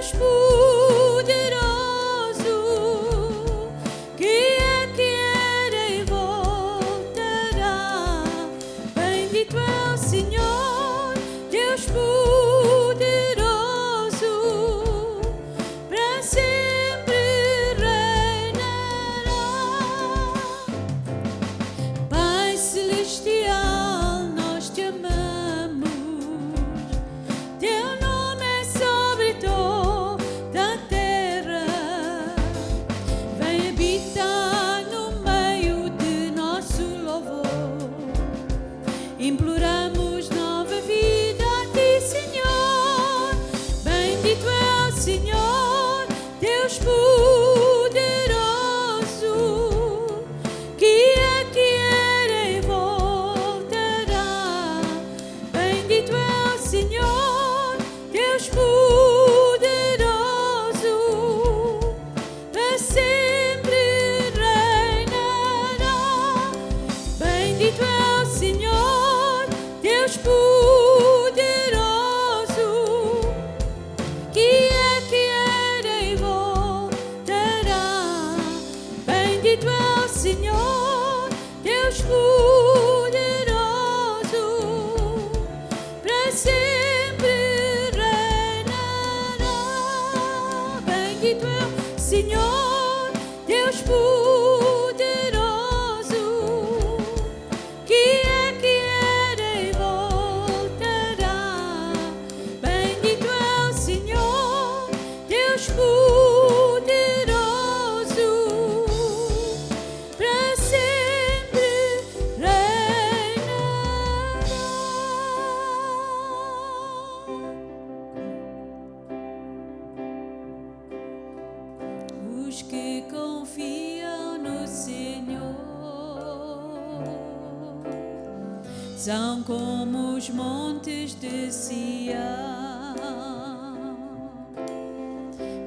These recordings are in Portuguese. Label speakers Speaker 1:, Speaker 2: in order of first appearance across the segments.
Speaker 1: Deus poderoso, que é que era e voltará. Bendito é o Senhor, Deus poderoso, para sempre reinará. Pai celestial, nós te amamos. Teu nome é sobre toda a terra. Vem habitar no meio de nosso louvor. Imploramos nova vida a ti, Senhor. Bendito é o Senhor, Deus poderoso, que é que era e voltará. Bendito é o Senhor, Deus poderoso, para sempre reinará. Bendito é o Senhor, Deus poderoso, que é que era e voltará. Bendito é o Senhor, Deus poderoso, para sempre reinará. Bendito é o Senhor, Deus poderoso, que é que era e voltará. Bendito é o Senhor, Deus poderoso, para sempre reinará. Os que confiam no Senhor são como os montes de Sião.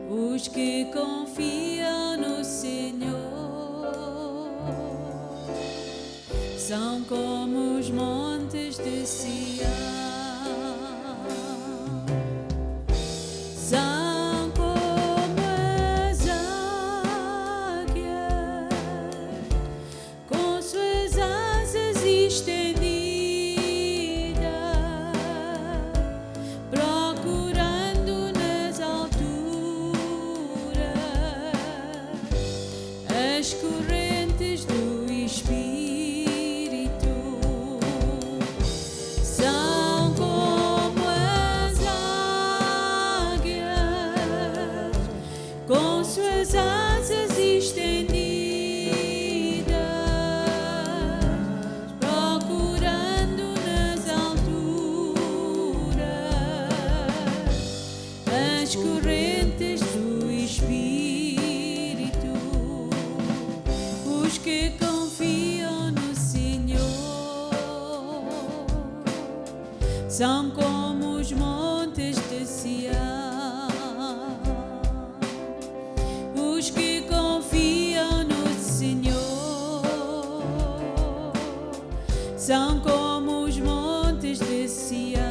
Speaker 1: Os que confiam no Senhor são como os montes de Sião. São como as águias, com suas asas estendidas, procurando nas alturas as correntes do Espírito. São como as águias, com suas asas estendidas, procurando nas alturas as correntes do Espírito. Os que confiam no Senhor são como os montes de Sião. Os que confiam no Senhor são como os montes de Sião.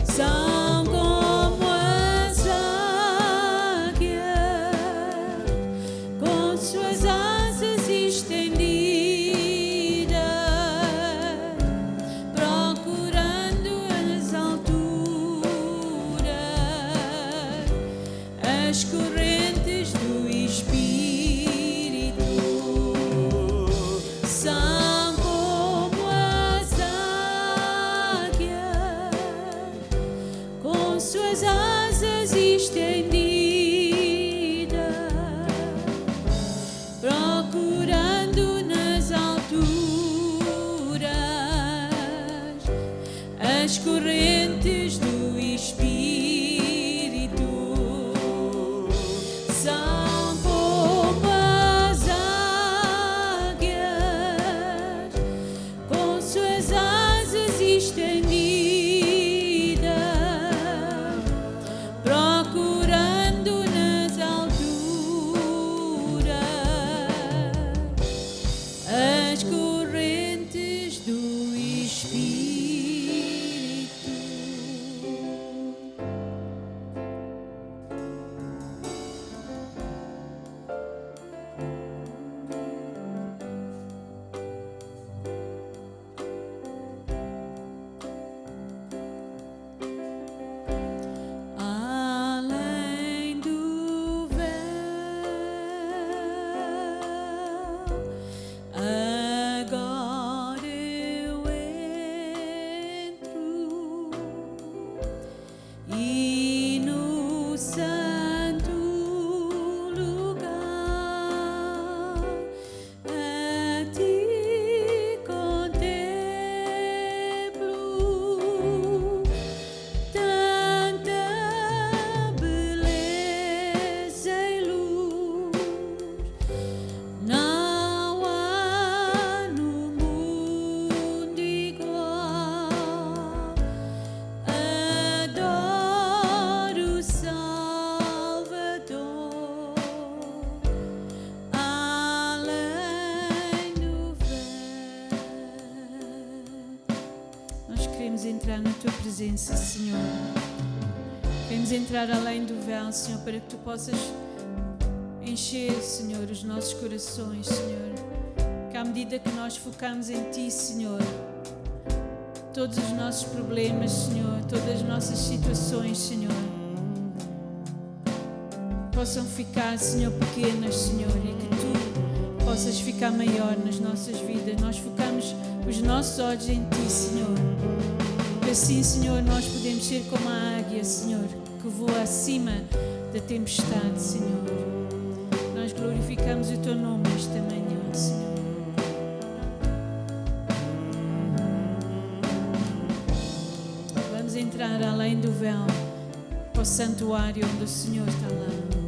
Speaker 1: São como as águias, com suas asas estendidas, procurando as alturas as correntes do Espírito. São como as águias, com suas asas estendidas, procurando nas alturas as correntes do Espírito. São como as águias, com suas asas estendidas, procurando nas alturas as correntes do Espírito. Tua presença, Senhor. Queremos entrar além do véu, Senhor, para que Tu possas encher, Senhor, os nossos corações, Senhor. Que à medida que nós focamos em Ti, Senhor, todos os nossos problemas, Senhor, todas as nossas situações, Senhor, possam ficar, Senhor, pequenas, Senhor, e que Tu possas ficar maior nas nossas vidas. Nós focamos os nossos olhos em Ti, Senhor. E assim, Senhor, nós podemos ser como a águia, Senhor, que voa acima da tempestade, Senhor. Nós glorificamos o Teu nome esta manhã, Senhor. Vamos entrar além do véu, para o santuário onde o Senhor está lá.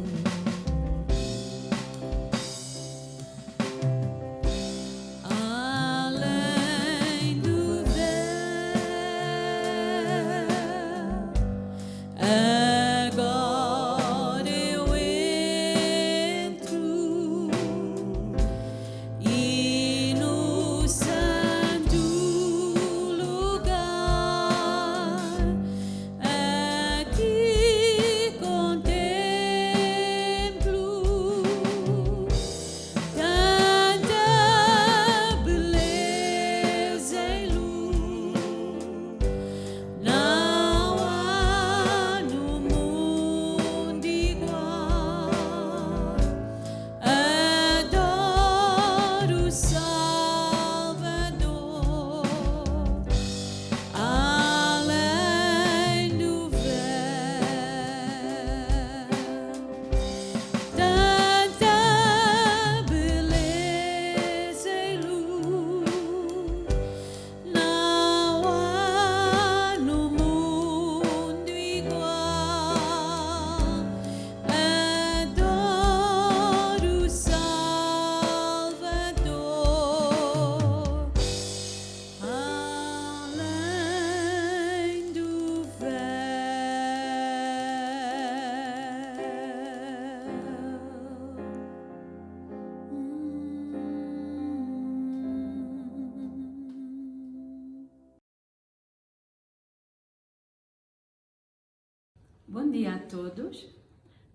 Speaker 2: Bom dia a todos.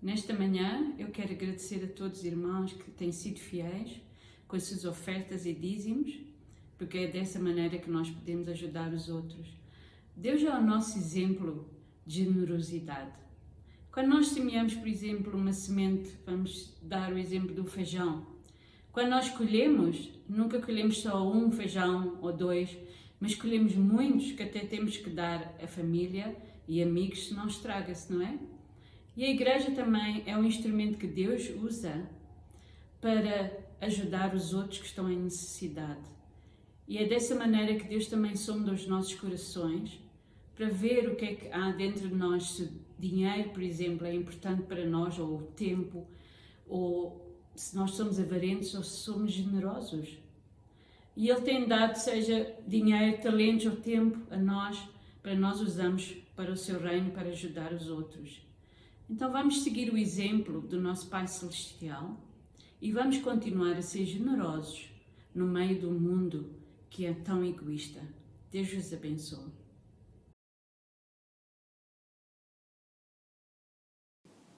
Speaker 2: Nesta manhã eu quero agradecer a todos os irmãos que têm sido fiéis com as suas ofertas e dízimos, porque é dessa maneira que nós podemos ajudar os outros. Deus é o nosso exemplo de generosidade. Quando nós semeamos, por exemplo, uma semente, vamos dar o exemplo do feijão. Quando nós colhemos, nunca colhemos só um feijão ou dois, mas colhemos muitos que até temos que dar à família e amigos, senão estraga-se, não é? E a igreja também é um instrumento que Deus usa para ajudar os outros que estão em necessidade. E é dessa maneira que Deus também sonda os nossos corações para ver o que é que há dentro de nós, se dinheiro, por exemplo, é importante para nós, ou o tempo, ou se nós somos avarentos ou se somos generosos. E Ele tem dado, seja dinheiro, talentos ou tempo a nós, para nós usarmos para o seu reino, para ajudar os outros. Então vamos seguir o exemplo do nosso Pai Celestial e vamos continuar a ser generosos no meio do mundo que é tão egoísta. Deus vos abençoe.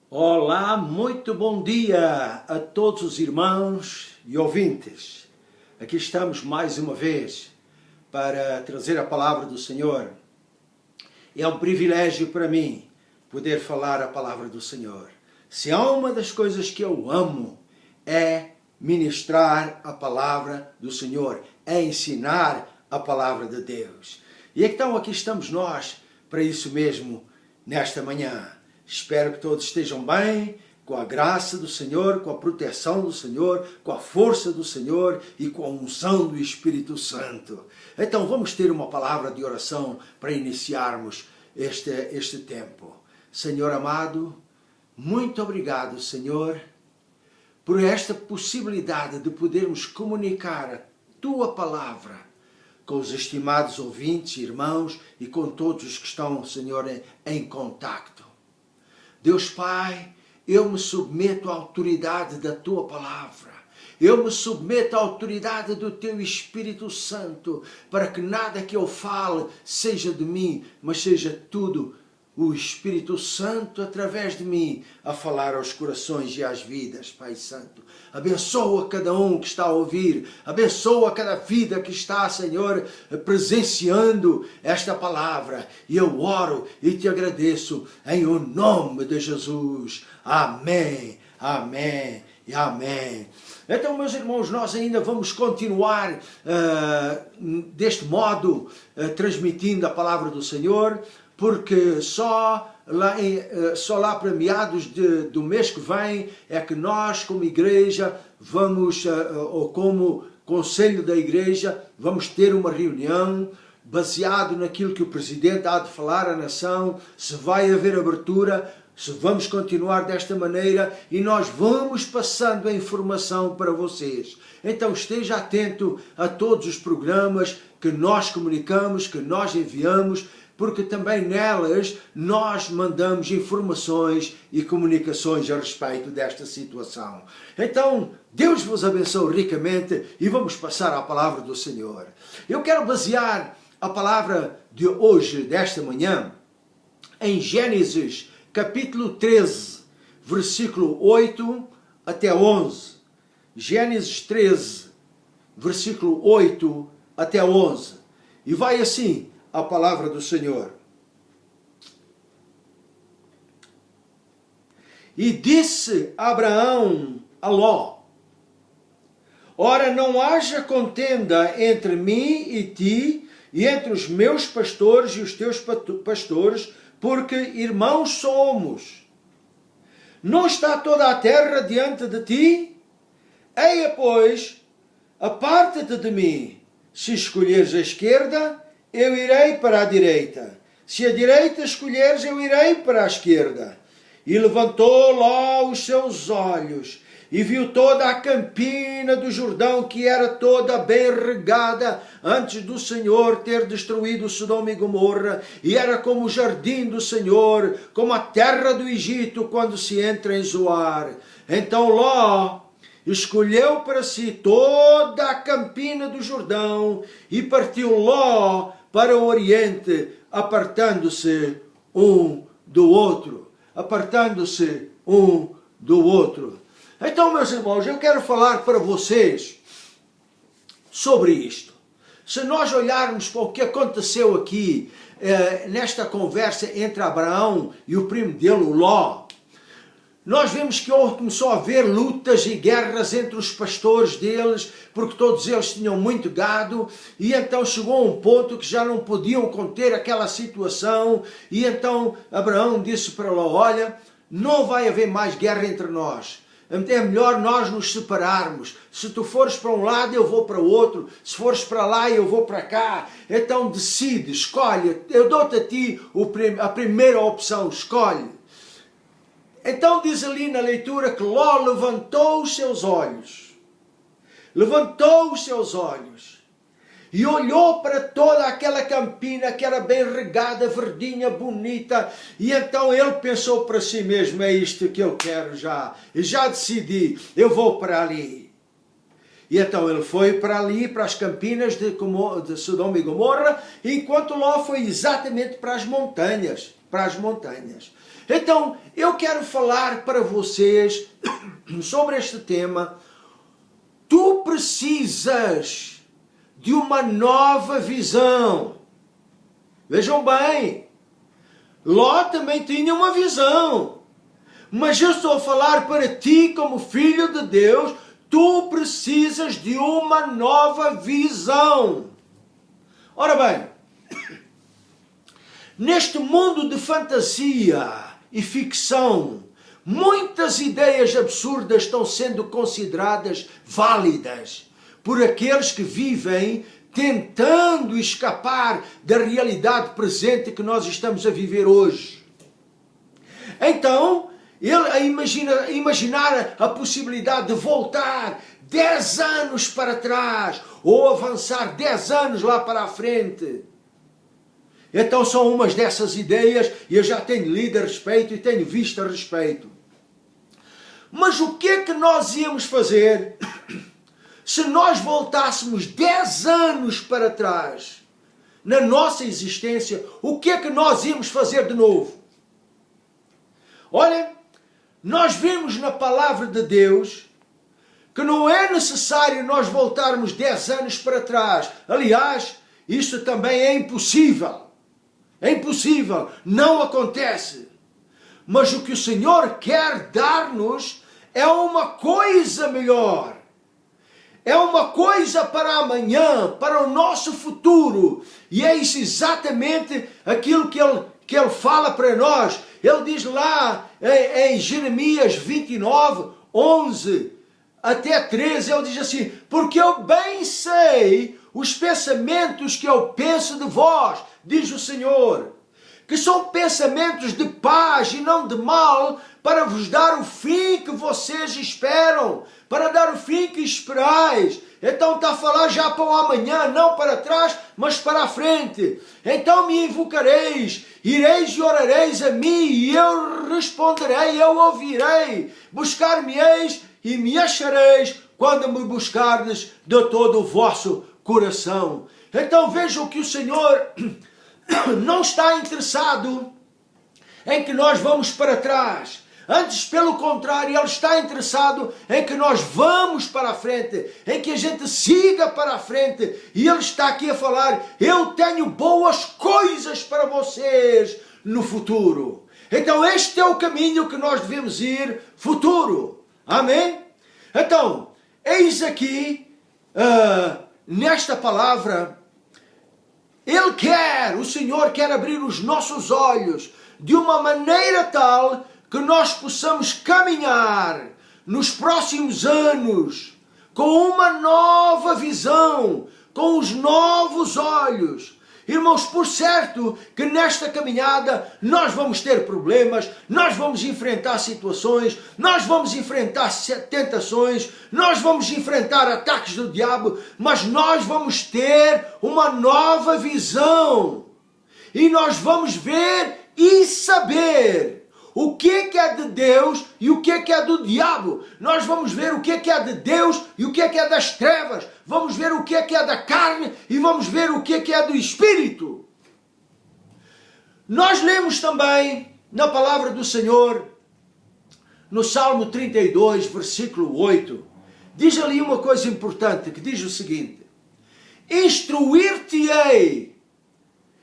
Speaker 3: Olá, muito bom dia a todos os irmãos e ouvintes. Aqui estamos mais uma vez para trazer a palavra do Senhor. É um privilégio para mim poder falar a palavra do Senhor. Se há uma das coisas que eu amo é ministrar a palavra do Senhor, é ensinar a palavra de Deus. E então aqui estamos nós para isso mesmo nesta manhã. Espero que todos estejam bem, com a graça do Senhor, com a proteção do Senhor, com a força do Senhor e com a unção do Espírito Santo. Então vamos ter uma palavra de oração para iniciarmos este tempo. Senhor amado, muito obrigado, Senhor, por esta possibilidade de podermos comunicar a Tua palavra com os estimados ouvintes, irmãos e com todos os que estão, Senhor, em contacto. Deus Pai, eu me submeto à autoridade da Tua palavra. Eu me submeto à autoridade do Teu Espírito Santo, para que nada que eu fale seja de mim, mas seja tudo o Espírito Santo, através de mim, a falar aos corações e às vidas, Pai Santo. Abençoa cada um que está a ouvir, abençoa cada vida que está, Senhor, presenciando esta palavra. E eu oro e te agradeço em o nome de Jesus. Amém, amém e amém. Então, meus irmãos, nós ainda vamos continuar deste modo, transmitindo a palavra do Senhor, porque só lá para meados do mês que vem é que nós, como igreja, vamos, ou como conselho da igreja, vamos ter uma reunião baseado naquilo que o Presidente há de falar à nação, se vai haver abertura, se vamos continuar desta maneira, e nós vamos passando a informação para vocês. Então esteja atento a todos os programas que nós comunicamos, que nós enviamos, porque também nelas nós mandamos informações e comunicações a respeito desta situação. Então, Deus vos abençoe ricamente e vamos passar à palavra do Senhor. Eu quero basear a palavra de hoje, desta manhã, em Gênesis capítulo 13, versículo 8 até 11. Gênesis 13, versículo 8 até 11. E vai assim a palavra do Senhor. E disse Abraão a Ló: ora, não haja contenda entre mim e ti, e entre os meus pastores e os teus pastores, porque irmãos somos. Não está toda a terra diante de ti? Eia, pois, aparta-te de mim. Se escolheres a esquerda, eu irei para a direita. Se a direita escolheres, eu irei para a esquerda. E levantou Ló os seus olhos e viu toda a campina do Jordão, que era toda bem regada antes do Senhor ter destruído Sodoma e Gomorra, e era como o jardim do Senhor, como a terra do Egito quando se entra em Zoar. Então Ló escolheu para si toda a campina do Jordão e partiu Ló para o Oriente, apartando-se um do outro. Apartando-se um do outro. Então, meus irmãos, eu quero falar para vocês sobre isto. Se nós olharmos para o que aconteceu aqui, nesta conversa entre Abraão e o primo dele, o Ló, nós vemos que começou a haver lutas e guerras entre os pastores deles, porque todos eles tinham muito gado, e então chegou a um ponto que já não podiam conter aquela situação, e então Abraão disse para Ló: olha, não vai haver mais guerra entre nós, é melhor nós nos separarmos. Se tu fores para um lado, eu vou para o outro, se fores para lá, eu vou para cá. Então decide, escolhe, eu dou-te a ti a primeira opção, escolhe. Então diz ali na leitura que Ló levantou os seus olhos. Levantou os seus olhos. E olhou para toda aquela campina que era bem regada, verdinha, bonita. E então ele pensou para si mesmo: é isto que eu quero já. Eu já decidi, eu vou para ali. E então ele foi para ali, para as campinas de Sodoma e Gomorra, enquanto Ló foi exatamente para as montanhas. Para as montanhas. Então, eu quero falar para vocês sobre este tema. Tu precisas de uma nova visão. Vejam bem, Ló também tinha uma visão. Mas eu estou a falar para ti como filho de Deus, tu precisas de uma nova visão. Ora bem, neste mundo de fantasia e ficção, muitas ideias absurdas estão sendo consideradas válidas por aqueles que vivem tentando escapar da realidade presente que nós estamos a viver hoje. Então, ele imaginar a possibilidade de voltar 10 anos para trás ou avançar 10 anos lá para a frente. Então são umas dessas ideias e eu já tenho lido a respeito e tenho visto a respeito. Mas o que é que nós íamos fazer se nós voltássemos 10 anos para trás, na nossa existência, o que é que nós íamos fazer de novo? Olha, nós vimos na palavra de Deus que não é necessário nós voltarmos 10 anos para trás. Aliás, isso também é impossível. É impossível, não acontece. Mas o que o Senhor quer dar-nos é uma coisa melhor. É uma coisa para amanhã, para o nosso futuro. E é isso exatamente aquilo que Ele fala para nós. Ele diz lá em Jeremias 29, 11 até 13, ele diz assim: porque eu bem sei os pensamentos que eu penso de vós, diz o Senhor, que são pensamentos de paz e não de mal, para vos dar o fim que vocês esperam, para dar o fim que esperais. Então está a falar já para o amanhã, não para trás, mas para a frente. Então me invocareis, ireis e orareis a mim, e eu responderei, eu ouvirei. Buscar-me-eis e me achareis, quando me buscardes de todo o vosso coração. Então vejam que o Senhor não está interessado em que nós vamos para trás. Antes, pelo contrário, Ele está interessado em que nós vamos para a frente, em que a gente siga para a frente. E Ele está aqui a falar: eu tenho boas coisas para vocês no futuro. Então este é o caminho que nós devemos ir, futuro. Amém? Então, eis aqui, nesta palavra, o Senhor quer abrir os nossos olhos de uma maneira tal que nós possamos caminhar nos próximos anos com uma nova visão, com os novos olhos. Irmãos, por certo que nesta caminhada nós vamos ter problemas, nós vamos enfrentar situações, nós vamos enfrentar tentações, nós vamos enfrentar ataques do diabo, mas nós vamos ter uma nova visão. E nós vamos ver e saber o que é de Deus e o que é do diabo. Nós vamos ver o que é de Deus e o que é das trevas. Vamos ver o que é da carne e vamos ver o que é do Espírito. Nós lemos também na palavra do Senhor, no Salmo 32, versículo 8, diz ali uma coisa importante, que diz o seguinte: instruir-te-ei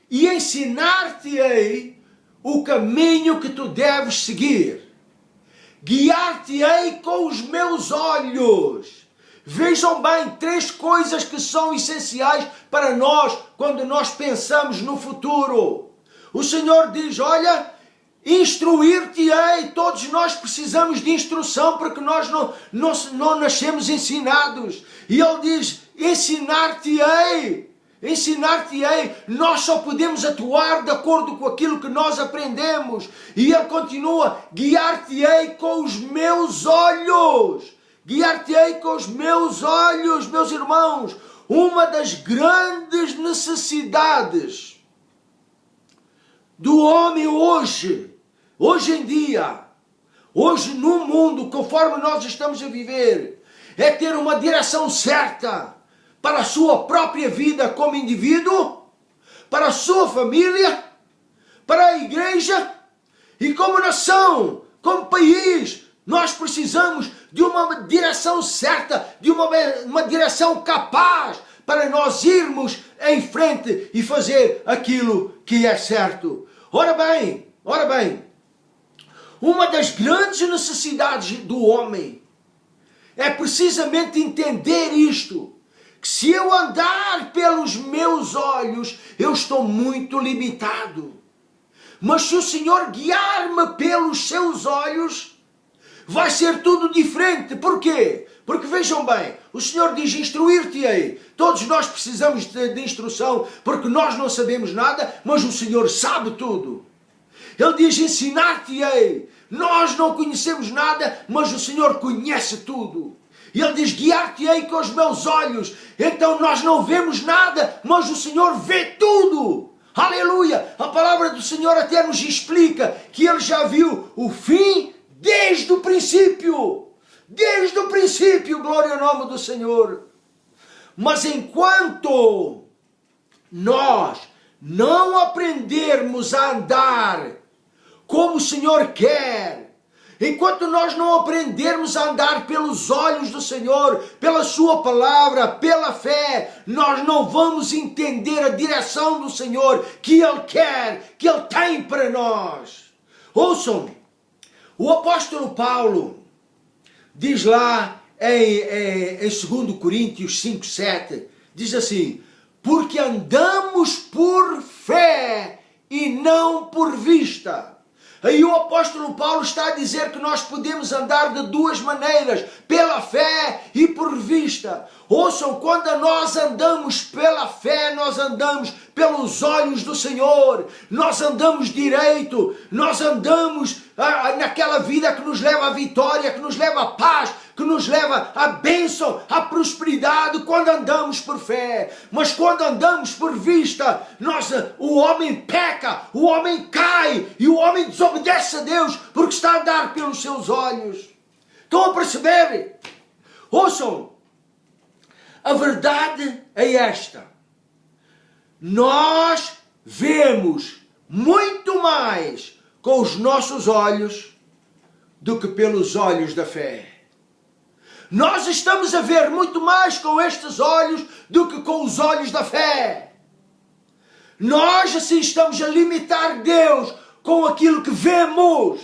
Speaker 3: e ensinar-te-ei o caminho que tu deves seguir. Guiar-te-ei com os meus olhos. Vejam bem, 3 coisas que são essenciais para nós quando nós pensamos no futuro. O Senhor diz: olha, instruir-te-ei. Todos nós precisamos de instrução, porque nós não nascemos ensinados. E Ele diz: ensinar-te-ei. Ensinar-te-ei. Nós só podemos atuar de acordo com aquilo que nós aprendemos. E Ele continua: guiar-te-ei com os meus olhos. Guiar-te-ei com os meus olhos, meus irmãos. Uma das grandes necessidades do homem hoje em dia, hoje no mundo, conforme nós estamos a viver, é ter uma direção certa para a sua própria vida como indivíduo, para a sua família, para a igreja e como nação, como país. Nós precisamos de uma direção certa, de uma direção capaz para nós irmos em frente e fazer aquilo que é certo. Ora bem, uma das grandes necessidades do homem é precisamente entender isto: que se eu andar pelos meus olhos, eu estou muito limitado. Mas se o Senhor guiar-me pelos seus olhos, vai ser tudo diferente. Por quê? Porque vejam bem, o Senhor diz: instruir-te-ei. Todos nós precisamos de instrução, porque nós não sabemos nada, mas o Senhor sabe tudo. Ele diz: ensinar-te-ei. Nós não conhecemos nada, mas o Senhor conhece tudo. E Ele diz: guiar-te-ei com os meus olhos. Então nós não vemos nada, mas o Senhor vê tudo. Aleluia! A palavra do Senhor até nos explica que Ele já viu o fim desde o princípio. Desde o princípio, glória ao nome do Senhor. Mas enquanto nós não aprendermos a andar como o Senhor quer, enquanto nós não aprendermos a andar pelos olhos do Senhor, pela sua palavra, pela fé, nós não vamos entender a direção do Senhor que Ele quer, que Ele tem para nós. Ouçam, o apóstolo Paulo diz lá em 2 Coríntios 5:7, diz assim: porque andamos por fé e não por vista. Aí o apóstolo Paulo está a dizer que nós podemos andar de duas maneiras, pela fé e por vista. Ouçam, quando nós andamos pela fé, nós andamos pelos olhos do Senhor, nós andamos direito, nós andamos naquela vida que nos leva à vitória, que nos leva à paz, que nos leva à bênção, à prosperidade, quando andamos por fé. Mas quando andamos por vista, o homem peca, o homem cai e o homem desobedece a Deus porque está a andar pelos seus olhos. Estão a perceber? Ouçam, a verdade é esta: nós vemos muito mais com os nossos olhos do que pelos olhos da fé. Nós estamos a ver muito mais com estes olhos do que com os olhos da fé. Nós assim estamos a limitar Deus com aquilo que vemos.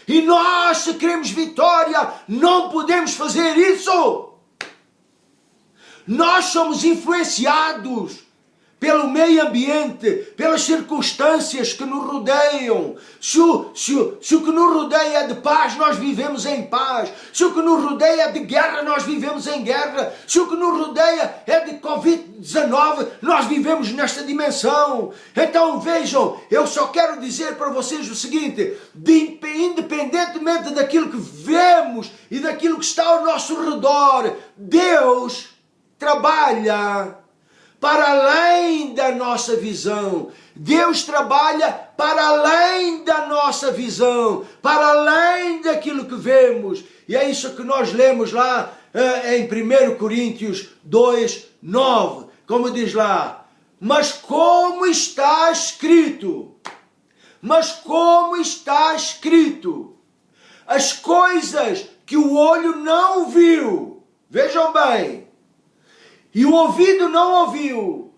Speaker 3: E nós, se queremos vitória, não podemos fazer isso. Nós somos influenciados pelo meio ambiente, pelas circunstâncias que nos rodeiam. Se o que nos rodeia é de paz, nós vivemos em paz. Se o que nos rodeia é de guerra, nós vivemos em guerra. Se o que nos rodeia é de Covid-19, nós vivemos nesta dimensão. Então vejam, eu só quero dizer para vocês o seguinte: independentemente daquilo que vemos e daquilo que está ao nosso redor, Deus trabalha para além da nossa visão. Deus trabalha para além da nossa visão, para além daquilo que vemos. E é isso que nós lemos lá em 1 Coríntios 2:9. Como diz lá: mas como está escrito, as coisas que o olho não viu, vejam bem, e o ouvido não ouviu,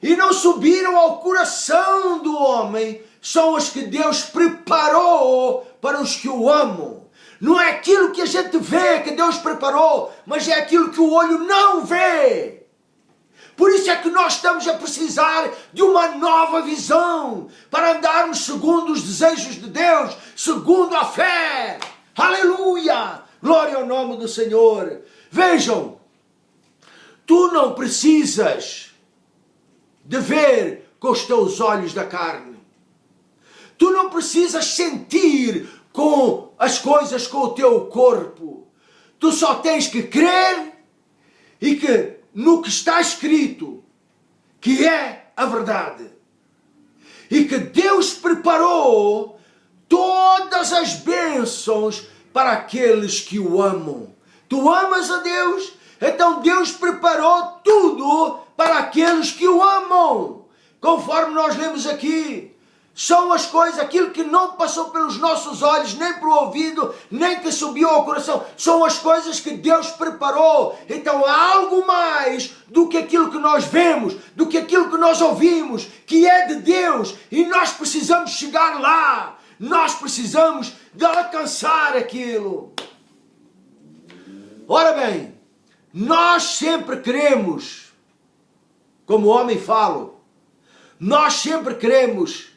Speaker 3: e não subiram ao coração do homem, são as que Deus preparou para os que o amam. Não é aquilo que a gente vê que Deus preparou, mas é aquilo que o olho não vê. Por isso é que nós estamos a precisar de uma nova visão, para andarmos segundo os desejos de Deus, segundo a fé. Aleluia! Glória ao nome do Senhor. Vejam, tu não precisas de ver com os teus olhos da carne. Tu não precisas sentir com as coisas com o teu corpo. Tu só tens que crer e que no que está escrito, que é a verdade. E que Deus preparou todas as bênçãos para aqueles que o amam. Tu amas a Deus? Então Deus preparou tudo para aqueles que o amam. Conforme nós lemos aqui, são as coisas, aquilo que não passou pelos nossos olhos, nem para o ouvido, nem que subiu ao coração. São as coisas que Deus preparou. Então há algo mais do que aquilo que nós vemos, do que aquilo que nós ouvimos, que é de Deus. E nós precisamos chegar lá. Nós precisamos de alcançar aquilo. Ora bem, nós sempre queremos, como homem falo, nós sempre queremos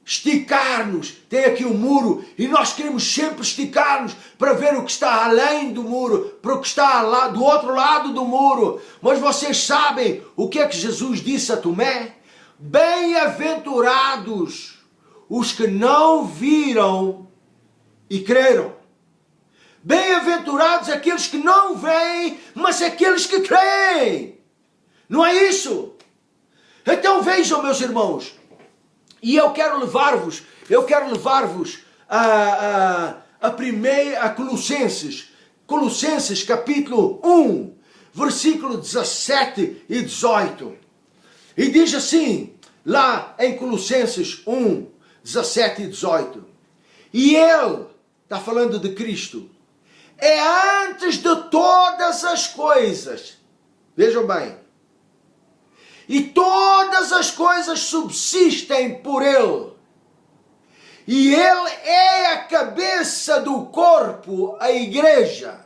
Speaker 3: esticar-nos. Tem aqui um muro e nós queremos sempre esticar-nos para ver o que está além do muro, para o que está lá do outro lado do muro. Mas vocês sabem o que é que Jesus disse a Tomé? Bem-aventurados os que não viram e creram. Bem-aventurados aqueles que não veem, mas aqueles que creem. Não é isso? Então vejam, meus irmãos, e eu quero levar-vos a Colossenses capítulo 1, versículo 17 e 18. E diz assim, lá em Colossenses 1, 17 e 18. E Ele, está falando de Cristo, é antes de todas as coisas. Vejam bem. E todas as coisas subsistem por Ele. E Ele é a cabeça do corpo, a igreja.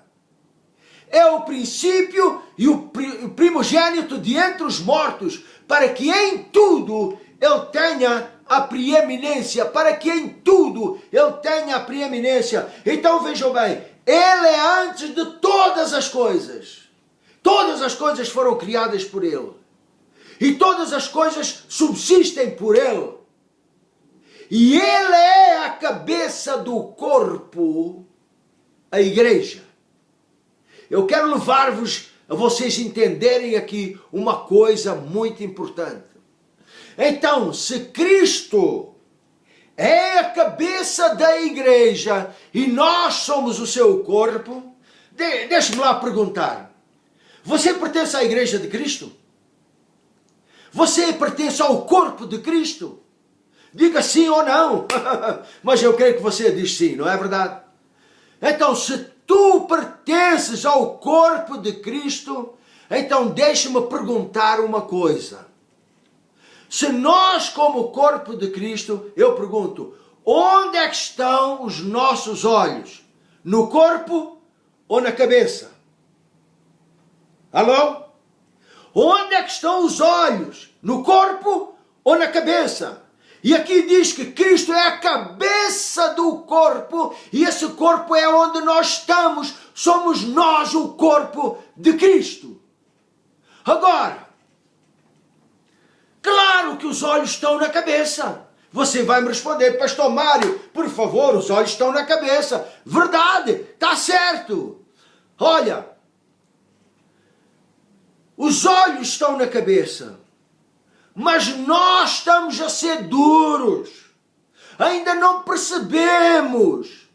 Speaker 3: É o princípio e o primogênito de entre os mortos, para que em tudo Ele tenha a preeminência, para que em tudo Ele tenha a preeminência. Então vejam bem, Ele é antes de todas as coisas. Todas as coisas foram criadas por Ele. E todas as coisas subsistem por Ele. E Ele é a cabeça do corpo, a igreja. Eu quero levar-vos a vocês entenderem aqui uma coisa muito importante. Então, se Cristo é a cabeça da igreja e nós somos o seu corpo, deixe-me lá perguntar. Você pertence à igreja de Cristo? Você pertence ao corpo de Cristo? Diga sim ou não. Mas eu creio que você diz sim, não é verdade? Então, se tu pertences ao corpo de Cristo, então deixe-me perguntar uma coisa. Se nós, como corpo de Cristo, eu pergunto, onde é que estão os nossos olhos? No corpo ou na cabeça? Alô? Onde é que estão os olhos? No corpo ou na cabeça? E aqui diz que Cristo é a cabeça do corpo, e esse corpo é onde nós estamos. Somos nós o corpo de Cristo. Agora, claro que os olhos estão na cabeça. Você vai me responder, Pastor Mário, por favor, os olhos estão na cabeça. Verdade, está certo. Olha, os olhos estão na cabeça. Mas nós estamos a ser duros. Ainda não percebemos.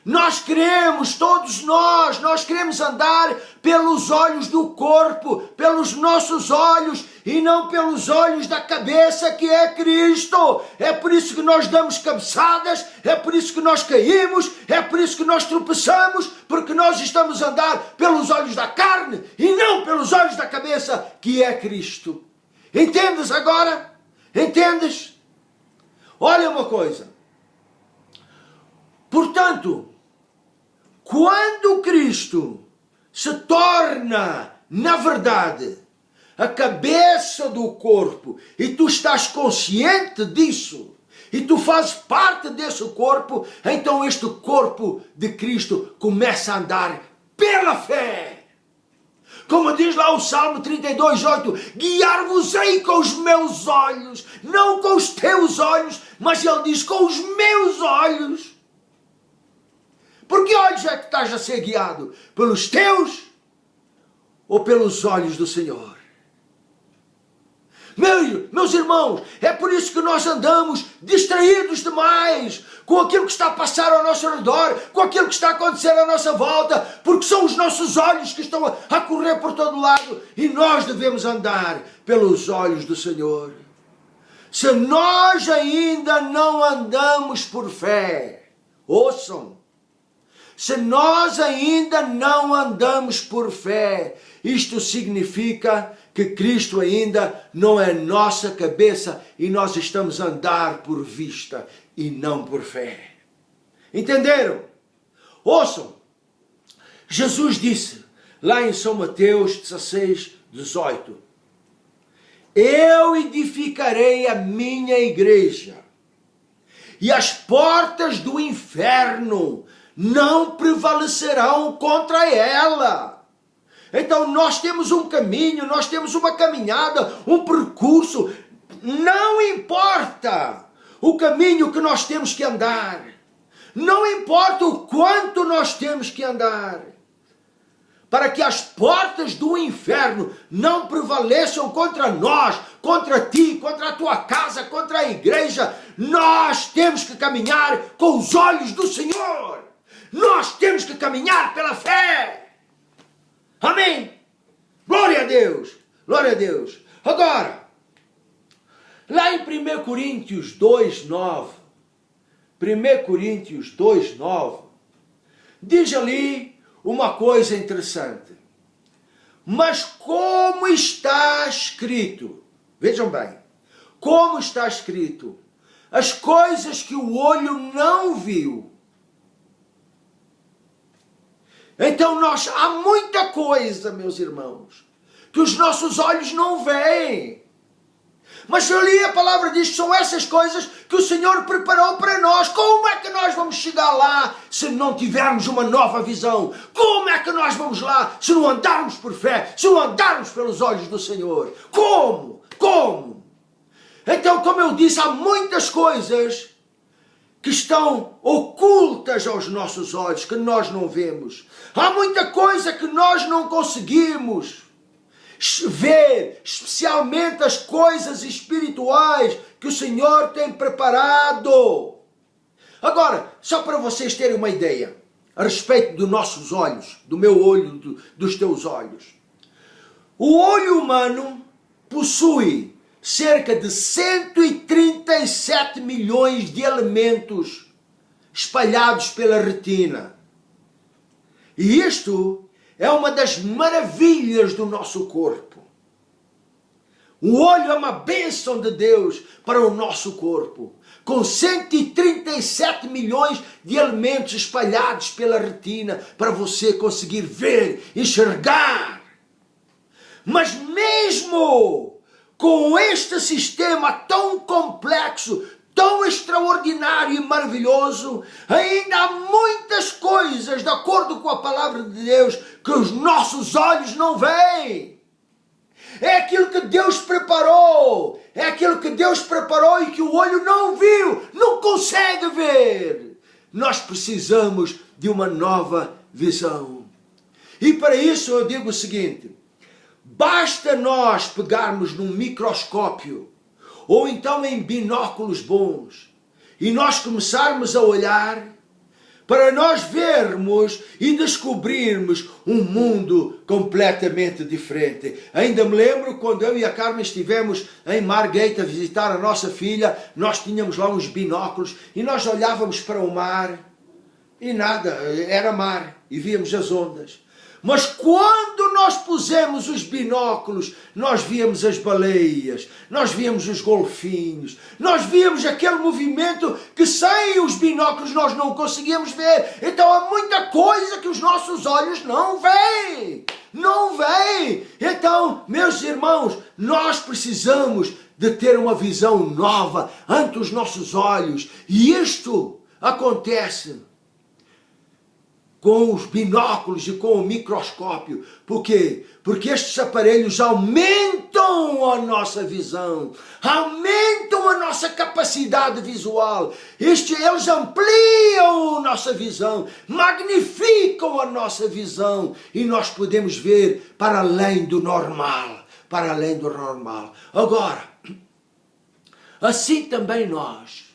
Speaker 3: Nós queremos, todos nós queremos andar pelos olhos do corpo, pelos nossos olhos, e não pelos olhos da cabeça, que é Cristo. É por isso que nós damos cabeçadas, é por isso que nós caímos, é por isso que nós tropeçamos, porque nós estamos a andar pelos olhos da carne, e não pelos olhos da cabeça, que é Cristo. Entendes agora? Entendes? Olha uma coisa. Portanto, quando Cristo se torna, na verdade, a cabeça do corpo, e tu estás consciente disso, e tu fazes parte desse corpo, então este corpo de Cristo começa a andar pela fé. Como diz lá o Salmo 32:8, guiar-vos-ei com os meus olhos, não com os teus olhos, mas ele diz com os meus olhos. Por que olhos é que estás a ser guiado? Pelos teus ou pelos olhos do Senhor? Meus irmãos, é por isso que nós andamos distraídos demais com aquilo que está a passar ao nosso redor, com aquilo que está a acontecer à nossa volta, porque são os nossos olhos que estão a correr por todo lado, e nós devemos andar pelos olhos do Senhor. Se nós ainda não andamos por fé, ouçam, se nós ainda não andamos por fé, isto significa que Cristo ainda não é nossa cabeça e nós estamos a andar por vista e não por fé. Entenderam? Ouçam, Jesus disse lá em São Mateus 16:18, eu edificarei a minha igreja e as portas do inferno não prevalecerão contra ela. Então nós temos um caminho, nós temos uma caminhada, um percurso. Não importa o caminho que nós temos que andar. Não importa o quanto nós temos que andar. Para que as portas do inferno não prevaleçam contra nós, contra ti, contra a tua casa, contra a igreja. Nós temos que caminhar com os olhos do Senhor. Nós temos que caminhar pela fé. Amém? Glória a Deus! Glória a Deus! Agora, lá em 1 Coríntios 2:9, 1 Coríntios 2:9, diz ali uma coisa interessante. Mas como está escrito, vejam bem, como está escrito, as coisas que o olho não viu. Então há muita coisa, meus irmãos, que os nossos olhos não veem. Mas ali a palavra diz que são essas coisas que o Senhor preparou para nós. Como é que nós vamos chegar lá se não tivermos uma nova visão? Como é que nós vamos lá se não andarmos por fé, se não andarmos pelos olhos do Senhor? Como? Como? Então, como eu disse, há muitas coisas que estão ocultas aos nossos olhos, que nós não vemos. Há muita coisa que nós não conseguimos ver, especialmente as coisas espirituais que o Senhor tem preparado. Agora, só para vocês terem uma ideia a respeito dos nossos olhos, do meu olho, dos teus olhos. O olho humano possui cerca de 137 milhões de elementos espalhados pela retina. E isto é uma das maravilhas do nosso corpo. O olho é uma bênção de Deus para o nosso corpo, com 137 milhões de elementos espalhados pela retina para você conseguir ver, enxergar. Mas mesmo com este sistema tão complexo, tão extraordinário e maravilhoso, ainda há muitas coisas, de acordo com a palavra de Deus, que os nossos olhos não veem. É aquilo que Deus preparou. É aquilo que Deus preparou e que o olho não viu, não consegue ver. Nós precisamos de uma nova visão. E para isso eu digo o seguinte: basta nós pegarmos num microscópio ou então em binóculos bons e nós começarmos a olhar para nós vermos e descobrirmos um mundo completamente diferente. Ainda me lembro quando eu e a Carmen estivemos em Margate a visitar a nossa filha, nós tínhamos lá uns binóculos e nós olhávamos para o mar e nada, era mar e víamos as ondas. Mas quando nós pusemos os binóculos, nós víamos as baleias, nós víamos os golfinhos, nós víamos aquele movimento que sem os binóculos nós não conseguíamos ver. Então há muita coisa que os nossos olhos não veem. Não veem. Então, meus irmãos, nós precisamos de ter uma visão nova ante os nossos olhos. E isto acontece com os binóculos e com o microscópio. Por quê? Porque estes aparelhos aumentam a nossa visão, aumentam a nossa capacidade visual. Eles ampliam a nossa visão, magnificam a nossa visão e nós podemos ver para além do normal, para além do normal. Agora, assim também nós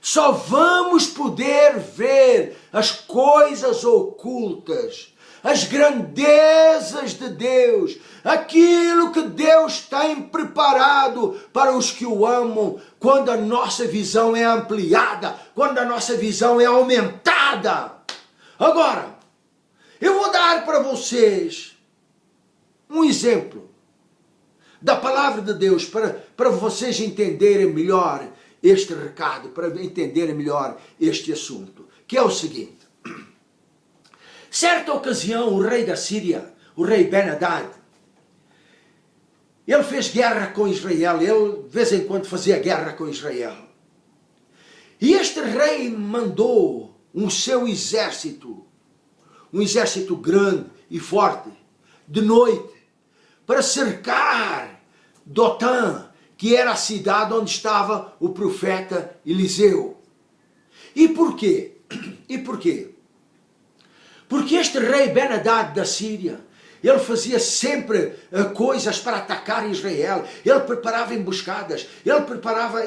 Speaker 3: só vamos poder ver as coisas ocultas, as grandezas de Deus, aquilo que Deus tem preparado para os que o amam, quando a nossa visão é ampliada, quando a nossa visão é aumentada. Agora, eu vou dar para vocês um exemplo da palavra de Deus para vocês entenderem melhor este recado, para entenderem melhor este assunto, que é o seguinte. Certa ocasião, o rei da Síria, o rei Ben-Hadad, ele fez guerra com Israel, ele de vez em quando fazia guerra com Israel. E este rei mandou um seu exército, um exército grande e forte, de noite, para cercar Dotã, que era a cidade onde estava o profeta Eliseu. E porquê? E porquê? Porque este rei Ben-Hadad da Síria, ele fazia sempre coisas para atacar Israel, ele preparava emboscadas, ele preparava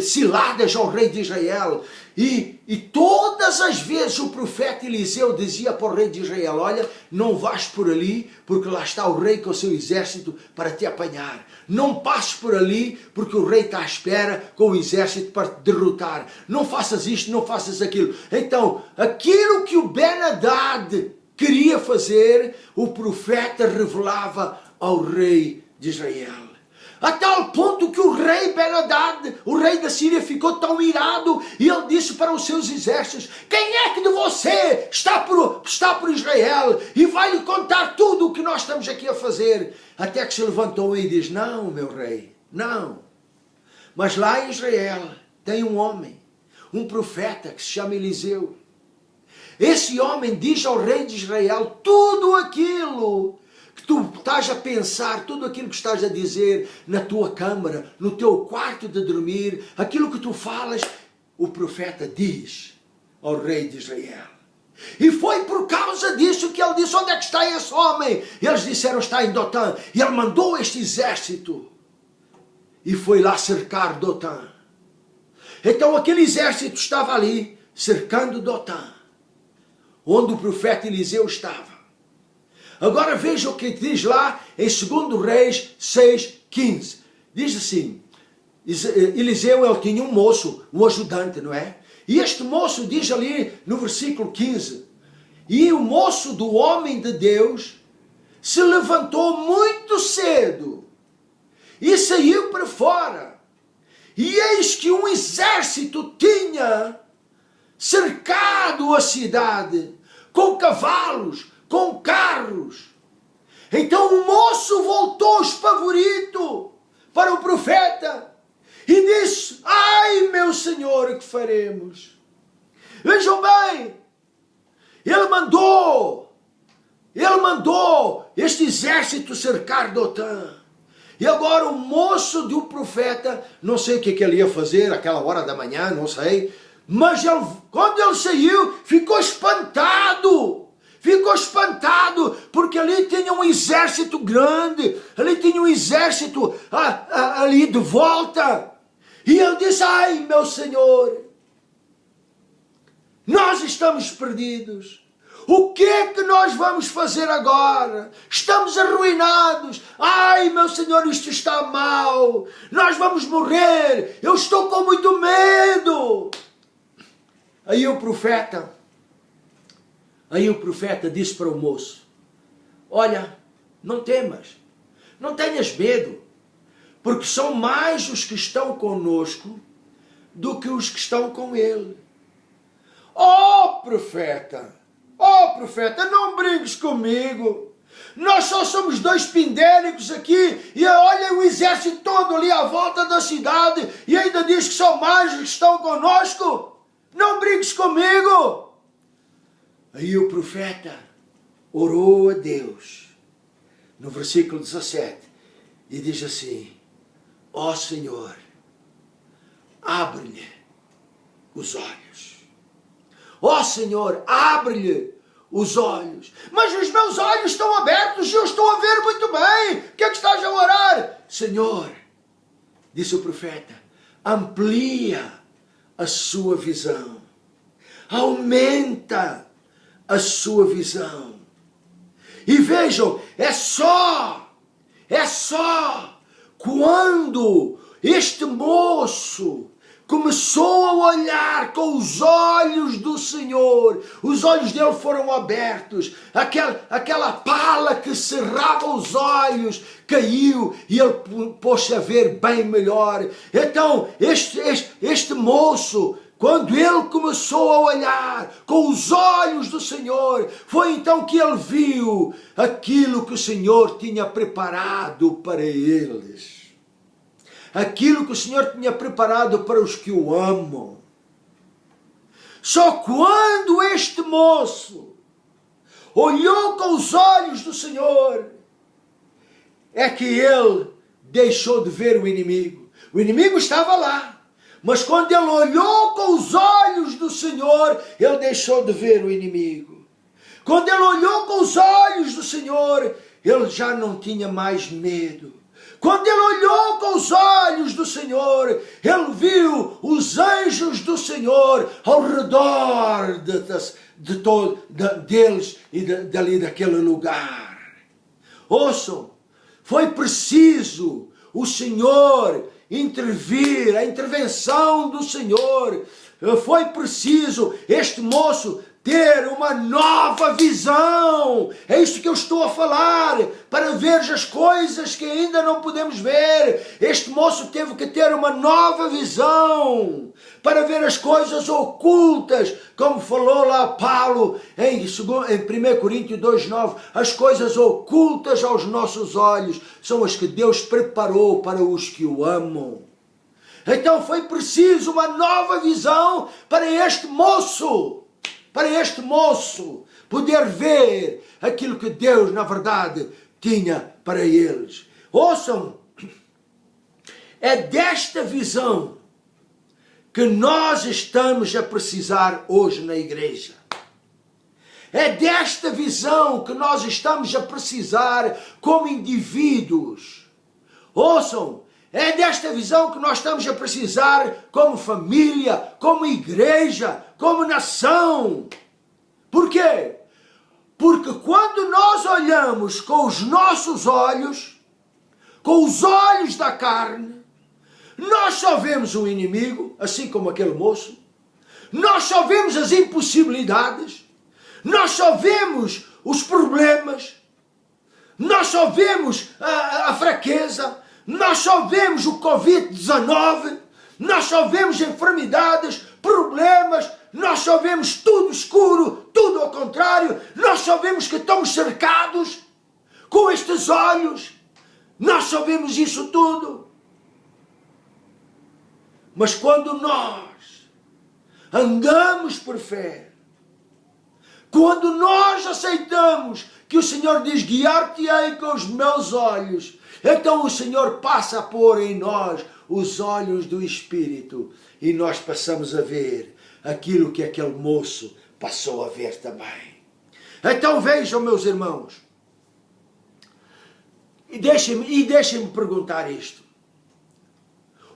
Speaker 3: ciladas ao rei de Israel, e todas as vezes o profeta Eliseu dizia para o rei de Israel: olha, não vás por ali, porque lá está o rei com o seu exército para te apanhar. Não passes por ali, porque o rei está à espera com o exército para te derrotar. Não faças isto, não faças aquilo. Então, aquilo que o Ben-Hadad queria fazer, o profeta revelava ao rei de Israel. A tal ponto que o rei Ben-Hadad, o rei da Síria, ficou tão irado, e ele disse para os seus exércitos: quem é que de você está por Israel e vai lhe contar tudo o que nós estamos aqui a fazer? Até que se levantou e diz: não, meu rei, não. Mas lá em Israel tem um homem, um profeta que se chama Eliseu. Esse homem diz ao rei de Israel tudo aquilo que tu estás a pensar, tudo aquilo que estás a dizer na tua câmara, no teu quarto de dormir, aquilo que tu falas, o profeta diz ao rei de Israel. E foi por causa disso que ele disse: onde é que está esse homem? E eles disseram: está em Dotã. E ele mandou este exército e foi lá cercar Dotã. Então aquele exército estava ali, cercando Dotã, onde o profeta Eliseu estava. Agora veja o que diz lá em 2 Reis 6:15. Diz assim: Eliseu, ele tinha um moço, um ajudante, não é? E este moço diz ali no versículo 15: e o moço do homem de Deus se levantou muito cedo e saiu para fora. E eis que um exército tinha cercado a cidade, com cavalos, com carros. Então o moço voltou espavorito para o profeta e disse: ai, meu senhor, o que faremos? Vejam bem, ele mandou este exército cercar Dotã. E agora o moço do profeta, não sei o que ele ia fazer àquela hora da manhã, não sei, mas quando ele saiu, ficou espantado, porque ali tinha um exército grande, ali tinha um exército ali de volta. E ele disse: ai, meu senhor, nós estamos perdidos. O que é que nós vamos fazer agora? Estamos arruinados. Ai, meu senhor, isto está mal. Nós vamos morrer. Eu estou com muito medo. Aí o profeta disse para o moço: olha, não temas, não tenhas medo, porque são mais os que estão conosco do que os que estão com ele. Oh profeta, não brinques comigo. Nós só somos 2 pindéricos aqui, e olha o exército todo ali à volta da cidade, e ainda diz que são mais os que estão conosco. Não brinques comigo. Aí o profeta orou a Deus, no versículo 17, e diz assim: ó Senhor, abre-lhe os olhos. Ó Senhor, abre-lhe os olhos. Mas os meus olhos estão abertos e eu estou a ver muito bem. O que é que estás a orar? Senhor, disse o profeta, amplia a sua visão. Aumenta a sua visão. E vejam, é só quando este moço começou a olhar com os olhos do Senhor, os olhos dele foram abertos, aquela pala que cerrava os olhos caiu e ele pôs-se a ver bem melhor. Então este moço, quando ele começou a olhar com os olhos do Senhor, foi então que ele viu aquilo que o Senhor tinha preparado para eles. Aquilo que o Senhor tinha preparado para os que o amam. Só quando este moço olhou com os olhos do Senhor, é que ele deixou de ver o inimigo. O inimigo estava lá, mas quando ele olhou com os olhos do Senhor, ele deixou de ver o inimigo. Quando ele olhou com os olhos do Senhor, ele já não tinha mais medo. Quando ele olhou com os olhos do Senhor, ele viu os anjos do Senhor ao redor deles e dali daquele lugar. Ouçam, foi preciso o Senhor intervir, a intervenção do Senhor. Foi preciso este moço ter uma nova visão. É isto que eu estou a falar, para ver as coisas que ainda não podemos ver. Este moço teve que ter uma nova visão, para ver as coisas ocultas, como falou lá Paulo em 1 Coríntios 2,9, as coisas ocultas aos nossos olhos são as que Deus preparou para os que o amam. Então foi preciso uma nova visão para este moço, poder ver aquilo que Deus, na verdade, tinha para eles. Ouçam, é desta visão que nós estamos a precisar hoje na igreja. É desta visão que nós estamos a precisar como indivíduos. Ouçam, é desta visão que nós estamos a precisar como família, como igreja, como nação. Por quê? Porque quando nós olhamos com os nossos olhos, com os olhos da carne, nós só vemos o inimigo, assim como aquele moço. Nós só vemos as impossibilidades. Nós só vemos os problemas. Nós só vemos a fraqueza. Nós só vemos o Covid-19. Nós só vemos enfermidades, problemas. Nós só vemos tudo escuro, tudo ao contrário. Nós só vemos que estamos cercados com estes olhos. Nós só vemos isso tudo. Mas quando nós andamos por fé, quando nós aceitamos que o Senhor diz, guiar-te-ei com os meus olhos, então o Senhor passa a pôr em nós os olhos do Espírito e nós passamos a ver aquilo que aquele moço passou a ver também. Então vejam, meus irmãos, e deixem-me perguntar isto.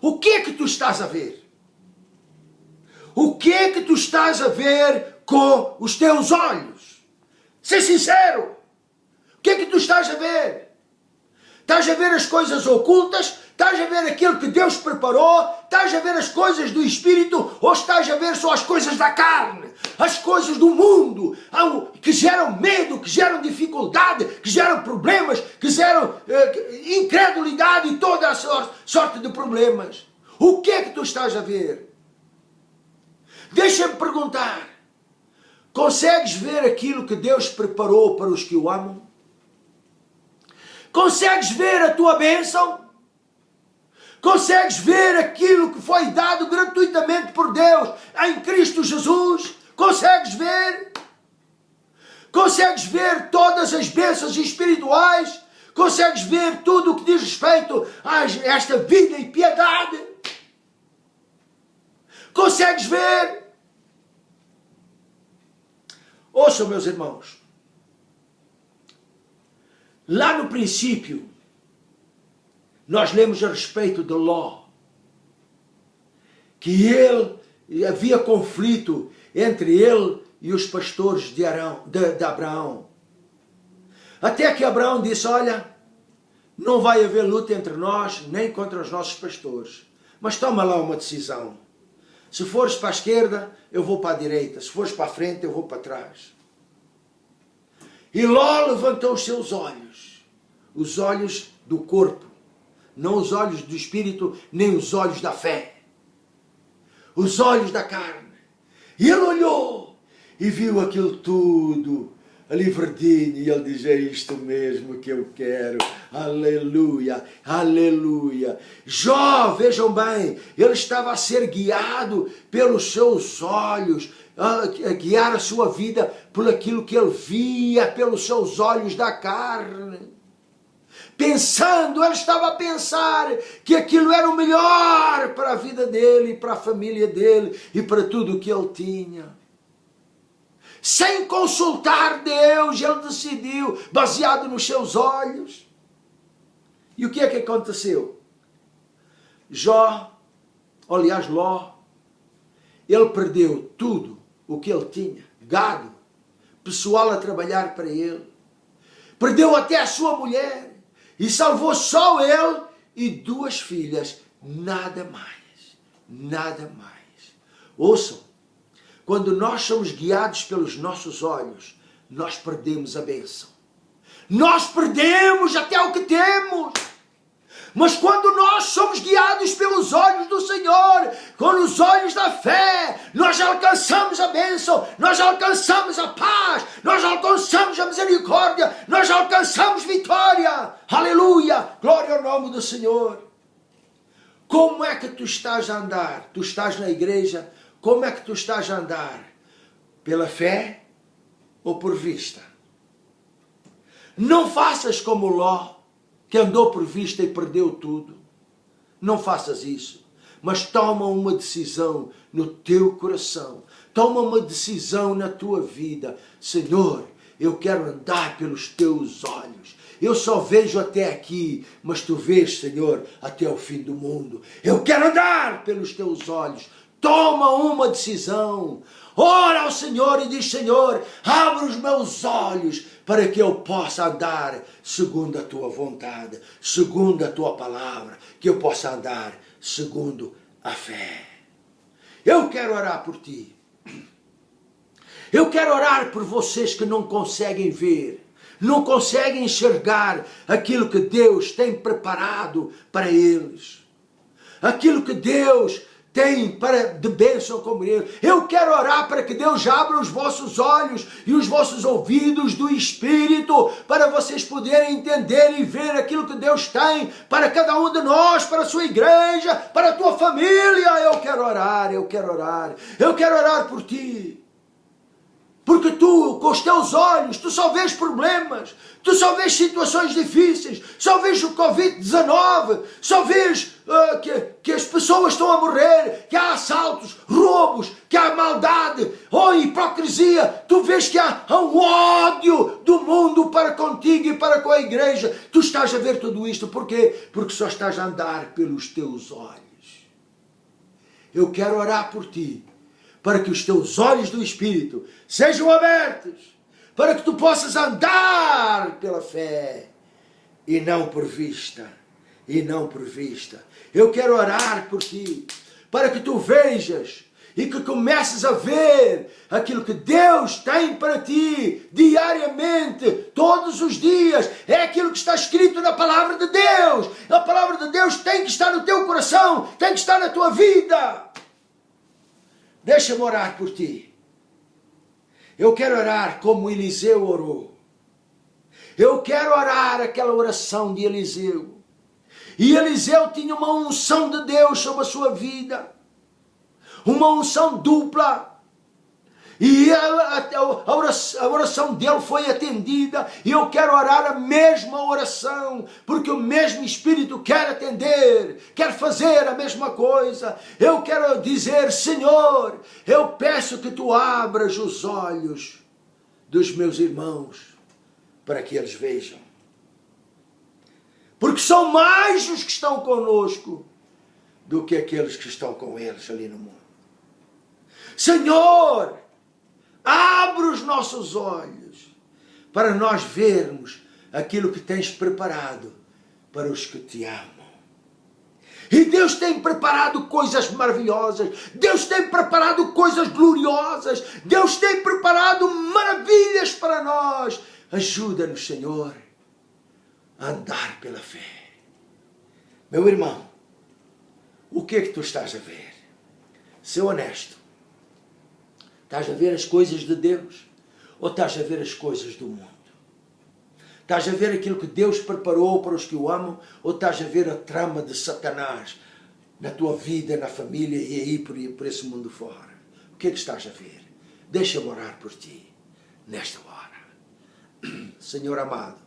Speaker 3: O que é que tu estás a ver? O que é que tu estás a ver com os teus olhos? Ser sincero. O que é que tu estás a ver? Estás a ver as coisas ocultas? Estás a ver aquilo que Deus preparou? Estás a ver as coisas do Espírito? Ou estás a ver só as coisas da carne? As coisas do mundo, que geram medo, que geram dificuldade, que geram problemas, que geram incredulidade e toda a sorte de problemas. O que é que tu estás a ver? Deixa-me perguntar. Consegues ver aquilo que Deus preparou para os que o amam? Consegues ver a tua bênção? Consegues ver aquilo que foi dado gratuitamente por Deus em Cristo Jesus? Consegues ver? Consegues ver todas as bênçãos espirituais? Consegues ver tudo o que diz respeito a esta vida e piedade? Consegues ver? Ouçam, meus irmãos. Lá no princípio, nós lemos a respeito de Ló, que havia conflito entre ele e os pastores de Abraão. Até que Abraão disse, olha, não vai haver luta entre nós, nem contra os nossos pastores. Mas toma lá uma decisão. Se fores para a esquerda, eu vou para a direita. Se fores para a frente, eu vou para trás. E Ló levantou os seus olhos. Os olhos do corpo. Não os olhos do espírito, nem os olhos da fé. Os olhos da carne. E ele olhou e viu aquilo tudo ali verdinho. E ele diz, é isto mesmo que eu quero. Aleluia, aleluia. Jó, vejam bem, ele estava a ser guiado pelos seus olhos, a guiar a sua vida por aquilo que ele via, pelos seus olhos da carne. Pensando, ele estava a pensar que aquilo era o melhor para a vida dele, para a família dele e para tudo o que ele tinha. sem consultar Deus, ele decidiu, baseado nos seus olhos. E o que é que aconteceu? Ló, ele perdeu tudo o que ele tinha, gado, pessoal a trabalhar para ele, perdeu até a sua mulher, e salvou só ele e 2 filhas, nada mais, nada mais. Ouçam, quando nós somos guiados pelos nossos olhos, nós perdemos a bênção. Nós perdemos até o que temos. Mas quando nós somos guiados pelos olhos do Senhor, com os olhos da fé, nós alcançamos a bênção, nós alcançamos a paz, nós alcançamos a misericórdia, nós alcançamos vitória. Aleluia! Glória ao nome do Senhor. Como é que tu estás a andar? Tu estás na igreja, como é que tu estás a andar? Pela fé ou por vista? Não faças como Ló, que andou por vista e perdeu tudo. Não faças isso. Mas toma uma decisão no teu coração. Toma uma decisão na tua vida. Senhor, eu quero andar pelos teus olhos. Eu só vejo até aqui, mas tu vês, Senhor, até o fim do mundo. Eu quero andar pelos teus olhos. Toma uma decisão. Ora ao Senhor e diz, Senhor, abre os meus olhos para que eu possa andar segundo a tua vontade, segundo a tua palavra, que eu possa andar segundo a fé. Eu quero orar por ti. Eu quero orar por vocês que não conseguem ver, não conseguem enxergar aquilo que Deus tem preparado para eles. Aquilo que Deus tem de bênção como ele. Eu quero orar para que Deus abra os vossos olhos e os vossos ouvidos do Espírito, para vocês poderem entender e ver aquilo que Deus tem para cada um de nós, para a sua igreja, para a tua família. Eu quero orar, eu quero orar. Eu quero orar por ti. Porque tu, com os teus olhos, tu só vês problemas, tu só vês situações difíceis, só vês o Covid-19, só vês que as pessoas estão a morrer, que há assaltos, roubos, que há maldade, hipocrisia. Tu vês que há um ódio do mundo para contigo e para com a igreja. Tu estás a ver tudo isto, por quê? Porque só estás a andar pelos teus olhos. Eu quero orar por ti, para que os teus olhos do Espírito sejam abertos, para que tu possas andar pela fé e não por vista, e não por vista. Eu quero orar por ti, para que tu vejas e que comeces a ver aquilo que Deus tem para ti diariamente, todos os dias. É aquilo que está escrito na palavra de Deus. A palavra de Deus tem que estar no teu coração, tem que estar na tua vida. Deixa-me orar por ti. Eu quero orar como Eliseu orou. Eu quero orar aquela oração de Eliseu. E Eliseu tinha uma unção de Deus sobre a sua vida. Uma unção dupla. E a oração dele foi atendida. E eu quero orar a mesma oração, porque o mesmo Espírito quer atender, quer fazer a mesma coisa. Eu quero dizer, Senhor, eu peço que tu abras os olhos dos meus irmãos, para que eles vejam. Porque são mais os que estão conosco do que aqueles que estão com eles ali no mundo. Senhor, abre os nossos olhos para nós vermos aquilo que tens preparado para os que te amam. E Deus tem preparado coisas maravilhosas. Deus tem preparado coisas gloriosas. Deus tem preparado maravilhas para nós. Ajuda-nos, Senhor, a andar pela fé. Meu irmão, o que é que tu estás a ver? Ser honesto. Estás a ver as coisas de Deus ou estás a ver as coisas do mundo? Estás a ver aquilo que Deus preparou para os que o amam ou estás a ver a trama de Satanás na tua vida, na família e aí por esse mundo fora? O que é que estás a ver? Deixa-me orar por ti nesta hora. Senhor amado,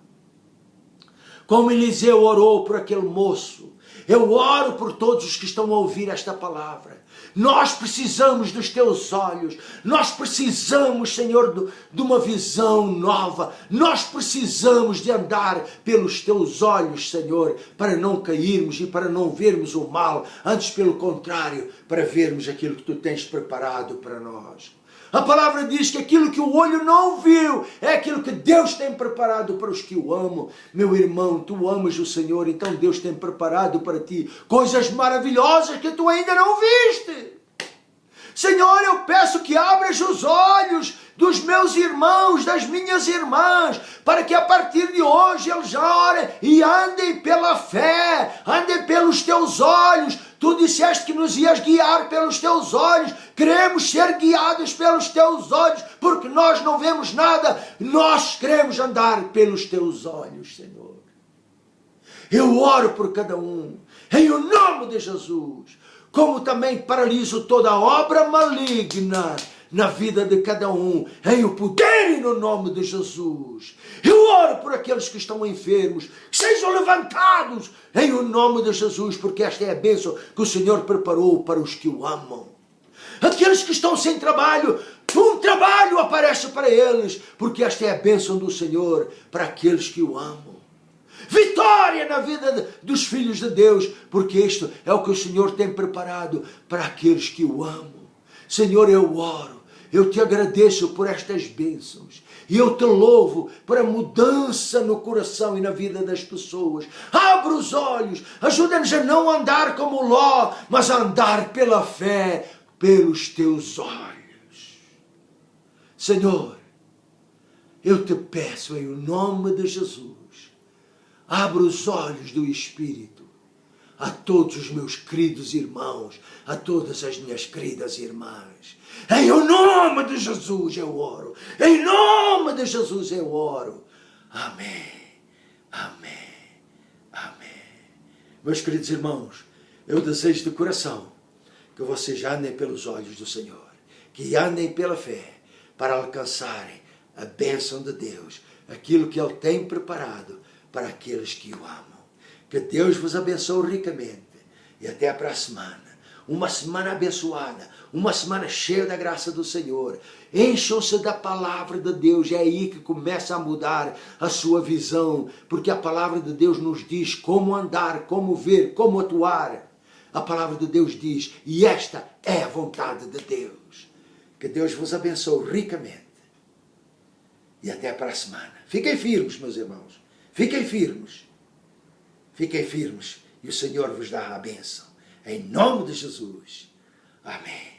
Speaker 3: como Eliseu orou por aquele moço, Eu oro por todos os que estão a ouvir esta palavra. Nós precisamos dos teus olhos. Nós precisamos, Senhor, de uma visão nova. Nós precisamos de andar pelos teus olhos, Senhor, para não cairmos e para não vermos o mal. Antes, pelo contrário, para vermos aquilo que tu tens preparado para nós. A palavra diz que aquilo que o olho não viu é aquilo que Deus tem preparado para os que o amam. Meu irmão, tu amas o Senhor, então Deus tem preparado para ti coisas maravilhosas que tu ainda não viste. Senhor, eu peço que abras os olhos dos meus irmãos, das minhas irmãs, para que a partir de hoje eles orem e andem pela fé, andem pelos teus olhos. Tu disseste que nos ias guiar pelos teus olhos. Queremos ser guiados pelos teus olhos, porque nós não vemos nada. Nós queremos andar pelos teus olhos, Senhor. Eu oro por cada um, em o nome de Jesus. Como também paraliso toda obra maligna na vida de cada um, em o poder e no nome de Jesus. Eu oro por aqueles que estão enfermos, que sejam levantados em o nome de Jesus, porque esta é a bênção que o Senhor preparou para os que o amam. Aqueles que estão sem trabalho, um trabalho aparece para eles, porque esta é a bênção do Senhor para aqueles que o amam. Vitória na vida dos filhos de Deus, porque isto é o que o Senhor tem preparado para aqueles que o amam. Senhor, eu oro, eu te agradeço por estas bênçãos e eu te louvo por a mudança no coração e na vida das pessoas. Abra os olhos, ajuda-nos a não andar como Ló, mas a andar pela fé, pelos teus olhos. Senhor, eu te peço em nome de Jesus, abra os olhos do Espírito a todos os meus queridos irmãos, a todas as minhas queridas irmãs. Em nome de Jesus eu oro. Em nome de Jesus eu oro. Amém. Amém. Amém. Meus queridos irmãos, eu desejo de coração que vocês andem pelos olhos do Senhor, que andem pela fé para alcançarem a bênção de Deus, aquilo que Ele tem preparado para aqueles que o amam. Que Deus vos abençoe ricamente. E até para a semana. Uma semana abençoada. Uma semana cheia da graça do Senhor. Encham-se da palavra de Deus. É aí que começa a mudar a sua visão. Porque a palavra de Deus nos diz como andar, como ver, como atuar. A palavra de Deus diz, e esta é a vontade de Deus. Que Deus vos abençoe ricamente. E até para a semana. Fiquem firmes, meus irmãos. Fiquem firmes. Fiquem firmes e o Senhor vos dá a bênção. Em nome de Jesus. Amém.